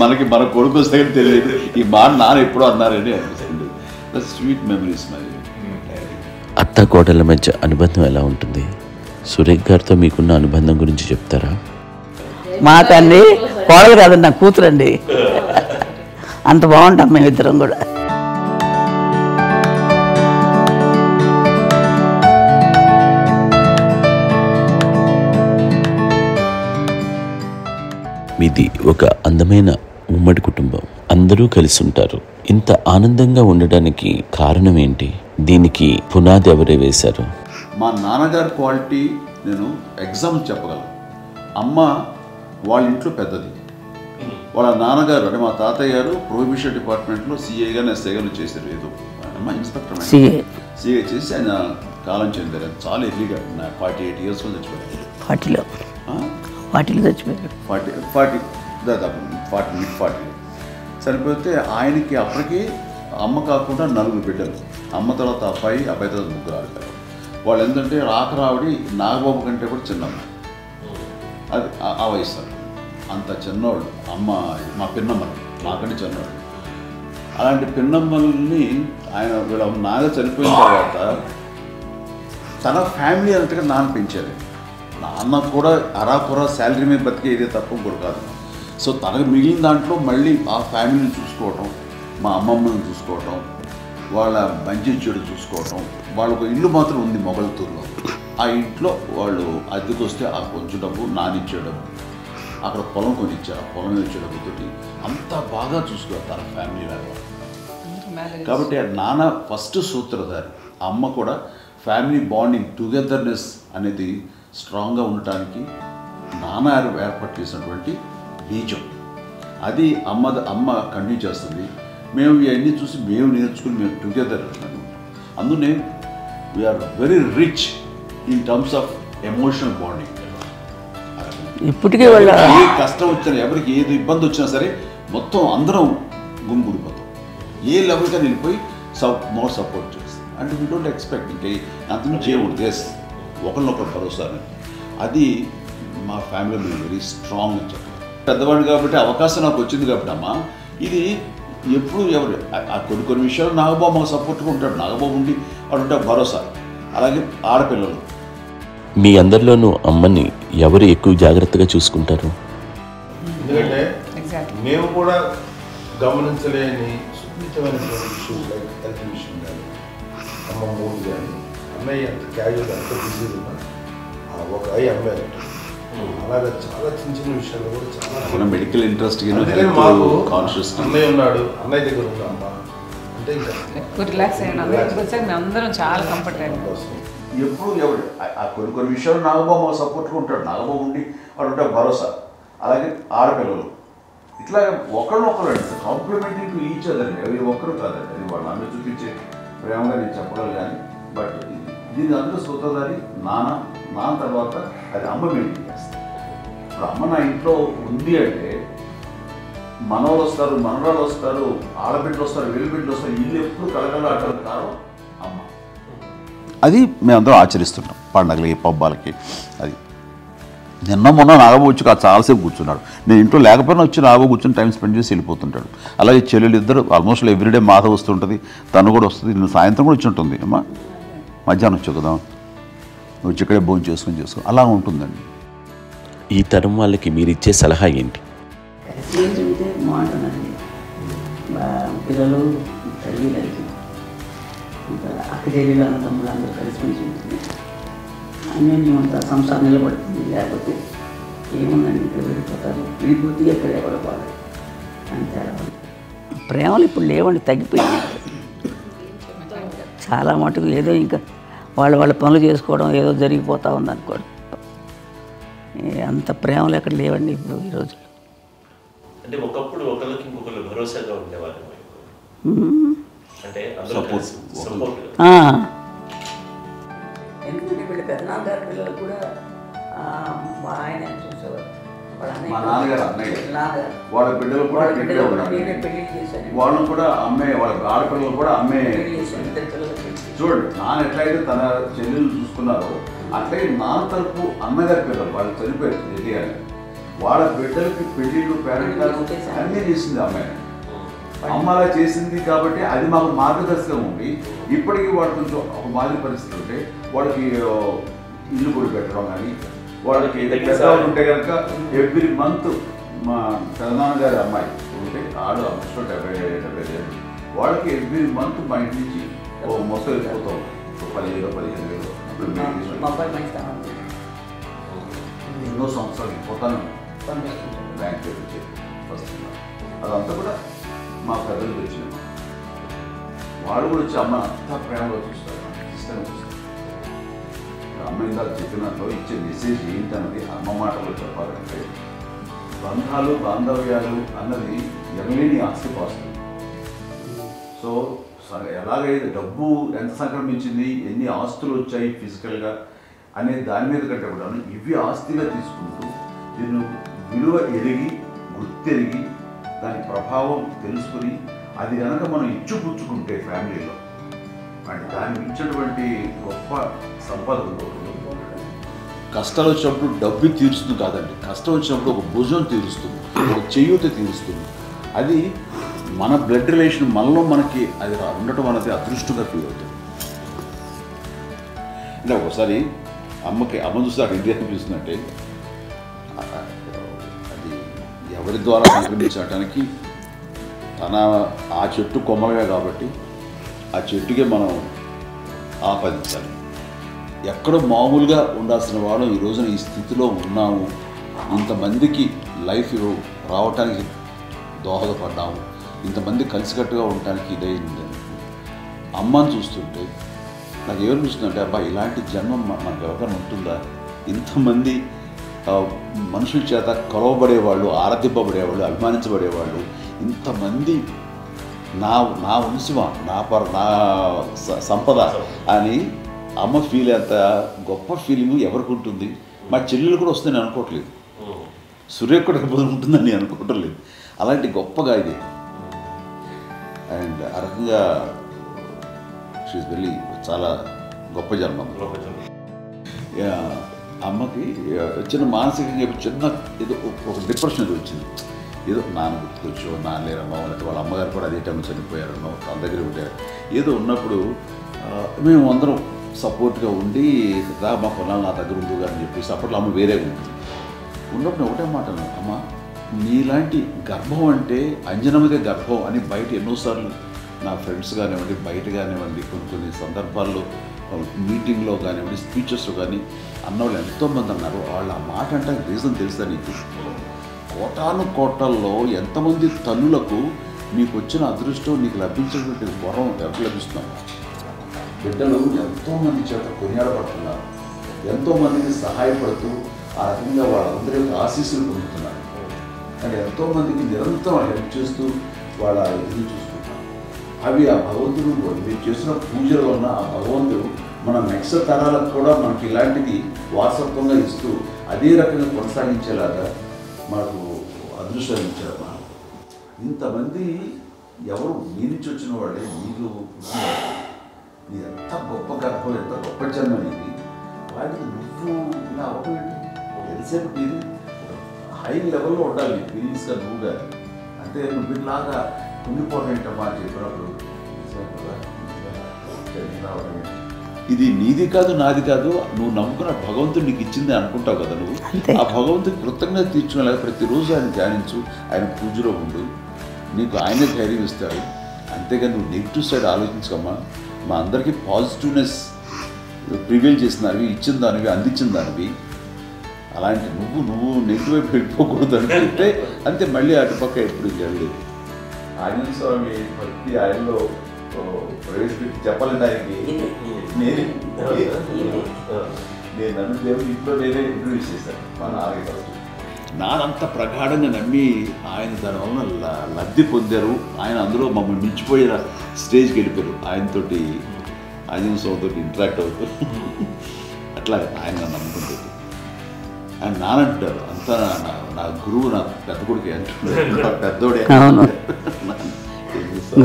మనకి మన కొడుకు వస్తే తెలియదు ఈ మాట నాన్న ఎప్పుడో అన్నారని అనిపిస్తుంది. Sweet memories. మరి అత్త కోడళ్ళ మధ్య అనుబంధం ఎలా ఉంటుంది? సురేఖ్ గారితో మీకున్న అనుబంధం గురించి చెప్తారా? మా తండ్రి కోడలు కాదండి, నా కూతురండి. అంత బాగుంటాం మేమిద్దరం కూడా. మీది ఒక అందమైన ఉమ్మడి కుటుంబం, అందరూ కలిసి ఉంటారు. ఇంత ఆనందంగా ఉండడానికి కారణం ఏంటి? దీనికి పునాది ఎవరే వేశారు? మా నాన్నగారి క్వాలిటీ నేను ఎగ్జామ్ చెప్పగలను. అమ్మ వాళ్ళ ఇంట్లో పెద్దది, వాళ్ళ నాన్నగారు అంటే మా తాతయ్య గారు ప్రొహిబిషన్ డిపార్ట్మెంట్లో సిఐగా ఎస్ఐగా చేశారు. ఏదో అమ్మ ఇన్స్పెక్టర్ సిఐ చేసి ఆయన కాలం చెందారు. చాలా ఎర్లీగా 48 years చచ్చిపోయారు. 40 చచ్చిపోయారు. 40 చనిపోతే ఆయనకి అప్పటికి అమ్మ కాకుండా 4 బిడ్డలు. అమ్మ తర్వాత అబ్బాయి తర్వాత 3 ఆడతారు. వాళ్ళు ఏంటంటే రాకరావిడి నాగబాబు కంటే కూడా చిన్నమ్మ. అది ఆ వయసు అంత చిన్నవాళ్ళు. అమ్మ మా పిన్నమ్మని మాకంటే చిన్నవాళ్ళు. అలాంటి పిన్నమ్మల్ని ఆయన వీళ్ళ నాగ చనిపోయిన తర్వాత తన ఫ్యామిలీ అంతగా నాన్న పెంచారు. నాన్న కూడా అరాకురా శాలరీ మీద బతికేదే తప్ప కూడా కాదు. సో తనకు మిగిలిన దాంట్లో మళ్ళీ ఆ ఫ్యామిలీని చూసుకోవటం, మా అమ్మమ్మని చూసుకోవటం, వాళ్ళ మంచి చెడు చూసుకోవటం. వాళ్ళకు ఇల్లు మాత్రం ఉంది మొగల్తూరులో. ఆ ఇంట్లో వాళ్ళు అద్దెకు వస్తే ఆ కొంచెం డబ్బు నానిచ్చే డబ్బు, అక్కడ పొలం కొనిచ్చారు, ఆ పొలం ఇచ్చే డబ్బుతోటి అంతా బాగా చూసుకోవాలి తన ఫ్యామిలీ లాగా. కాబట్టి నాన్న ఫస్ట్ సూత్రధారి, అమ్మ కూడా ఫ్యామిలీ బాండింగ్ టుగెదర్నెస్ అనేది స్ట్రాంగ్గా ఉండటానికి నాన్న ఏర్పాటు చేసినటువంటి బీజం. అది అమ్మ కంటిన్యూ చేస్తుంది. మేము ఇవన్నీ చూసి మేము నేర్చుకుని మేము టుగెదర్ అందునే we are very rich in terms of emotional bonding. ఇప్పటికే వాళ్ళ ఏ కష్టం వచ్చినా ఎవరికి ఏది ఇబ్బంది వచ్చినా సరే మొత్తం అందరం గుంపుడిపోతాం. ఏ లెవెల్గా వెళ్ళిపోయి మోర్ సపోర్ట్ చేస్తాం. అంటే వీ డోంట్ ఎక్స్పెక్ట్ ఇంకా అంతకుమించి చేయకూడదు. ఎస్ ఒకరినొకరు భరోసా. అది మా ఫ్యామిలీలో మేము వెరీ స్ట్రాంగ్ అని చెప్పాలి. పెద్దవాడు కాబట్టి అవకాశం నాకు వచ్చింది కాబట్టి అమ్మ ఇది ఎప్పుడు ఎవరు కొన్ని విషయాలు నాగబాబు మాకు సపోర్ట్గా ఉంటాడు. నాగబాబు ఉండి వాడు ఉంటే భరోసా. అలాగే ఆడపిల్లలు మీ అందరిలోనూ అమ్మని ఎవరు ఎక్కువ జాగ్రత్తగా చూసుకుంటారు? ఎందుకంటే మేము కూడా గమనించలేని సున్నితమైన ఇష్యూస్ లైక్ హెల్త్ విషయం కానీ అమ్మ మూడు కానీ అన్నయ్య అంత క్యాజువల్ అంత బిజీ ఉన్నా ఒక అమ్మాయి అలాగే చాలా చిన్న చిన్న విషయాలు కూడా చాలా మెడికల్ ఇంట్రెస్ట్ మాకు కాన్షియస్ అన్నయ్య ఉన్నాడు, అన్నయ్య దగ్గర ఉంది అమ్మ అంటే ఇంకా ఎక్కువ రిలాక్స్ అయినా అందరికి వచ్చాక మేము అందరం చాలా కంఫర్ట్ అయినా ఎప్పుడు ఎవరు కొన్ని విషయాలు నాగబాబు మాకు సపోర్ట్గా ఉంటాడు. నాగబాబు ఉండి వాడు ఉంటే భరోసా. అలాగే ఆడపిల్లలు ఇట్లా ఒకరినొకరు అంటే కాంప్లిమెంటింగ్ టు ఈచ్ అదర్. ఎవరి ఒక్కరు కాదండి. అది వాళ్ళ అమ్మ చూపించే ప్రేమగా నేను చెప్పగలను కానీ బట్ దీని అందరూ సూత్రధారి నాన్న తర్వాత అది అమ్మ మెయింటైన్ చేస్తుంది. ఇప్పుడు అమ్మ నా ఇంట్లో ఉంది అంటే మనవాళ్ళు వస్తారు, మనరాళ్ళు వస్తారు, ఆడబిడ్డలు వస్తారు, వెలుబిడ్డలు వస్తారు. ఇల్లు ఎప్పుడు కలగలాటలు కారణం అమ్మ. అది మేమందరం ఆచరిస్తున్నాం పండగలకి పబ్బాలకి. అది నిన్న మొన్న నాగబాబు వచ్చి చాలాసేపు కూర్చున్నాడు. నేను ఇంట్లో లేకపోయినా వచ్చి నాగబాబు కూర్చొని టైం స్పెండ్ చేసి వెళ్ళిపోతుంటాడు. అలాగే చెల్లెలు ఇద్దరు ఆల్మోస్ట్ ఎవ్రీడే మాధవ్ వస్తుంటుంది, తను కూడా వస్తుంది. నేను సాయంత్రం కూడా వచ్చి ఉంటుంది. అమ్మా మధ్యాహ్నం వచ్చి కదా వచ్చి ఇక్కడే భోజనం చేసుకో అలా ఉంటుందండి. ఈ తరం వాళ్ళకి మీరు ఇచ్చే సలహా ఏంటి? కలిసి ఉంటే బాగుంటుందండి. పిల్లలు తల్లిదండ్రులు ఇంకా అక్కడేళ్ళు అన్నదమ్ములు అందరూ కలిసి ఉంటుంది. అన్యోన్యం అంతా సంసారం నిలబడుతుంది. లేకపోతే ఏముందండి ఇక్కడ విడిపోతే ఎక్కడ ఎవరు బాగా అంతే. ప్రేమలు ఇప్పుడు లేవండి, తగ్గిపోయింది చాలా మటుకు. ఏదో ఇంకా వాళ్ళ పనులు చేసుకోవడం ఏదో జరిగిపోతూ ఉంది అనుకోండి. అంత ప్రేమలు ఎక్కడ లేవండి ఇప్పుడు ఈ రోజుల్లో. అంటే ఒకప్పుడు ఒకరికి ఇంకొకరు భరోసాగా ఉండేవారు. ఎందుకంటే వీళ్ళ పెద్దనాన్నగారి పిల్లలు కూడా ఆయన చూసేవారు. మా నాన్నగారు అన్నయ్య వాళ్ళ బిడ్డలు కూడా నేనే పెళ్లి చేశాను. వాళ్ళని కూడా అమ్మే, వాళ్ళ ఆడపిల్లలు కూడా అమ్మే. చూడండి నాన్న ఎట్లయితే తన చెల్లెలు చూసుకున్నారో అట్లయితే నాన్న తరపు అన్నగారి పిల్లలు వాళ్ళు చనిపోయారు తెలియాలి. వాళ్ళ బిడ్డలకి పెళ్ళిళ్ళు పేరెంటాలు అన్నీ చేసింది అమ్మాయి. అమ్మ అలా చేసింది కాబట్టి అది మాకు మార్గదర్శకం ఉంది. ఇప్పటికీ వాడు కొంచెం ఒక మాదిరి పరిస్థితి ఉంటే వాళ్ళకి ఇల్లు కూడా పెట్టడం కానీ వాళ్ళకి పెద్దవాళ్ళు ఉంటే కనుక ఎవ్రీ మంత్ మా పెదనాన్నగారి అమ్మాయి ఉంటే ఆడు ఆల్మోస్ట్ 70 ఏళ్ళు వాళ్ళకి ఎవ్రీ మంత్ మా ఇంటి నుంచి మొత్తం వెళ్ళిపోతాం. 10,000-15,000 ఎన్నో సంవత్సరాలు పోతాను బ్యాంక్ ఫస్ట్. అదంతా కూడా మా పెద్దలు తెచ్చినాం. వాడు కూడా వచ్చి అమ్మ అంతా ప్రేమగా చూస్తారు, ఇష్టంగా చూస్తారు. అమ్మ ఇందాక చెప్పినట్లు ఇచ్చే మెసేజ్ ఏంటన్నది అమ్మ మాటలో చెప్పాలంటే బంధాలు బాంధవ్యాలు అన్నది ఎనలేని ఆస్తిపాస్తులు. సో ఎలాగైతే డబ్బు ఎంత సంక్రమించింది, ఎన్ని ఆస్తులు వచ్చాయి ఫిజికల్గా అనే దాని మీద కంటే కూడా ఇవి ఆస్తిగా తీసుకుంటూ దీన్ని విలువ ఎరిగి గుర్తెరిగి దాని ప్రభావం తెలుసుకుని అది కనుక మనం ఇచ్చిపుచ్చుకుంటే ఫ్యామిలీలో అంటే దాన్ని ఇచ్చినటువంటి గొప్ప సంపద ఉంటుంది. కష్టాలు వచ్చినప్పుడు డబ్బు తీరుస్తుంది కాదండి, కష్టం వచ్చినప్పుడు ఒక భుజం తీరుస్తుంది, ఒక చేయూత తీరుస్తుంది. అది మన బ్లడ్ రిలేషన్ మనలో మనకి అది ఉండటం అనేది అదృష్టంగా ఫీల్ అవుతుంది. అంటే ఒకసారి అమ్మ చూస్తే అక్కడ ఇండియా అనిపిస్తుందంటే అది ఎవరి ద్వారా సంక్రమించడానికి తన ఆ చెట్టు కొమ్మగా కాబట్టి ఆ చెట్టుకే మనం ఆపాదించాలి. ఎక్కడో మామూలుగా ఉండాల్సిన వాళ్ళం ఈ రోజున ఈ స్థితిలో ఉన్నాము, ఇంతమందికి లైఫ్ రావటానికి దోహదపడ్డాము, ఇంతమంది కలిసికట్టుగా ఉండటానికి ఇదైంది. అమ్మని చూస్తుంటే నాకు ఏమనిపిస్తుందంటే అబ్బా ఇలాంటి జన్మం మనకు ఎవరికైనా ఉంటుందా? ఇంతమంది మనుషుల చేత కొలవబడేవాళ్ళు, ఆరాధింపబడేవాళ్ళు, అభిమానించబడేవాళ్ళు, ఇంతమంది నా వంశమా, నా సంపద అని అమ్మ ఫీల్ అంత గొప్ప ఫీలింగ్ ఎవరికి ఉంటుంది? మా చెల్లెలు కూడా వస్తుందని అనుకోవట్లేదు, సూర్య కూడా ఉంటుందని అనుకోవటం లేదు. అలాంటి గొప్పగా ఇది. అండ్ ఆ రకంగా షీఈస్ వెరీ చాలా గొప్ప జన్మ. అమ్మకి చిన్న మానసికంగా చిన్న ఏదో ఒక డిప్రెషన్ వచ్చింది. ఏదో నాన్న గుర్తుకొచ్చో, నాన్న లేరన్నో, లేకపోతే వాళ్ళ అమ్మగారు కూడా అదే టైంలో చనిపోయారన్నో, తన దగ్గర ఉంటారు ఏదో ఉన్నప్పుడు మేము అందరం సపోర్ట్గా ఉండి రా మా కొన్నాళ్ళు నా దగ్గర ఉంది అని చెప్పేసి అప్పట్లో అమ్మ వేరేగా ఉంది. ఉన్నప్పుడు ఒకటే మాట అన్నాను, అమ్మ నీలాంటి గర్భం అంటే అంజనమ్మదే గర్భం అని బయట ఎన్నోసార్లు నా ఫ్రెండ్స్ కానివ్వండి, బయట కానివ్వండి, కొన్ని సందర్భాల్లో మీటింగ్లో కానివ్వండి, స్పీచెస్లో కానీ అన్నవాళ్ళు ఎంతోమంది అన్నారు. వాళ్ళు ఆ మాట అంటే రీజన్ తెలుసా నీకు? కోటాను కోటల్లో ఎంతమంది తల్లులకు మీకు వచ్చిన అదృష్టం, నీకు లభించినటువంటి వరం ఎవరికి లభిస్తున్నాం? బిడ్డలు ఎంతోమంది చేత కొనియాడబడుతున్నారు, ఎంతోమందికి సహాయపడుతూ ఆ రకంగా వాళ్ళందరి యొక్క ఆశీస్సులు పొందుతున్నారు. కానీ ఎంతోమందికి నిరంతరం హెల్ప్ చేస్తూ వాళ్ళ ఎదురు చూసుకుంటారు. అవి ఆ భగవంతుడు మీరు చేసిన పూజలో ఉన్న ఆ భగవంతుడు మన నెక్స్ట్ తరాలకు కూడా మనకి ఇలాంటిది వారసత్వంగా ఇస్తూ అదే రకంగా కొనసాగించేలాగా మనకు అదృష్టాన్ని ఇచ్చారు. ఇంతమంది ఎవరు మీ నుంచి వచ్చిన వాళ్ళే, మీరు నీ ఎంత గొప్ప గర్భం, ఎంత గొప్ప జన్మ అనేది. వాటికి నువ్వు ఇలా అవ్వబెట్టి ఎంతసేపు మీరు హై లెవెల్లో ఉండాలి ఫీలింగ్స్గా నువ్వుగా. అంటే నువ్వు వీటిలాగా ఉండిపోవడం ఏంటమ్మా అని చెప్పినప్పుడు ఇది నీది కాదు, నాది కాదు, నువ్వు నమ్ముకున్న భగవంతుడు నీకు ఇచ్చింది అనుకుంటావు కదా. నువ్వు ఆ భగవంతుడికి కృతజ్ఞత తీర్చుకోలేక ప్రతిరోజు ఆయన ధ్యానించు, ఆయన పూజలో ఉండు, నీకు ఆయనే ధైర్యం ఇస్తాడు. అంతేగా నువ్వు నెగిటివ్ సైడ్ ఆలోచించకమ్మా. మా అందరికీ పాజిటివ్నెస్ ప్రివేల్ చేసిన దానివి, ఇచ్చిన దానివి, అందించిన దానివి. అలాంటి నువ్వు నెగిటివ్ వైపు వెళ్ళిపోకూడదు అనుకుంటే అంతే, మళ్ళీ అటుపక్క ఎప్పుడు వెళ్ళలేదు. ఆంజనేయ స్వామి భక్తి ఆయనలో ప్రవేశపెట్టి చెప్పాలంటే ఆయనకి నేను నన్ను దేవుడు ఇంట్లో నేనే ఇంట్రడ్యూస్ చేశాను. మా నాన్నగారు నానంత ప్రగాఢంగా నమ్మి ఆయన దానివల్ల లబ్ధి పొందారు. ఆయన అందులో మమ్మల్ని మించిపోయిన స్టేజ్కి వెళ్ళిపోయారు. ఆయనతోటి ఆంజనేయ స్వామితో ఇంటరాక్ట్ అవుతూ అట్లా ఆయన నమ్ముకుంటుంది. ఆయన నానంటారు అంతా నా గురువు, నా పెద్ద కొడుకు అంటున్నారు, పెద్దోడే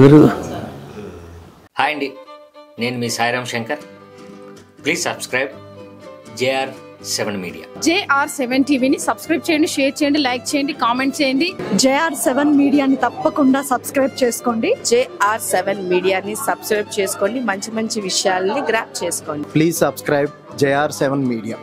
గురువు. హాయ్ అండి, నేను మీ Sairam Shankar. Please subscribe JR7 media. JR7 టీవీని సబ్స్క్రైబ్ చేయండి, షేర్ చేయండి, లైక్ చేయండి, కామెంట్ చేయండి. JR7 మీడియాని తప్పకుండా సబ్స్క్రైబ్ చేసుకోండి. JR7 మీడియాని సబ్స్క్రైబ్ చేసుకోండి, మంచి మంచి విషయాల్ని గ్రాప్ చేసుకోండి. Please subscribe JR7 media.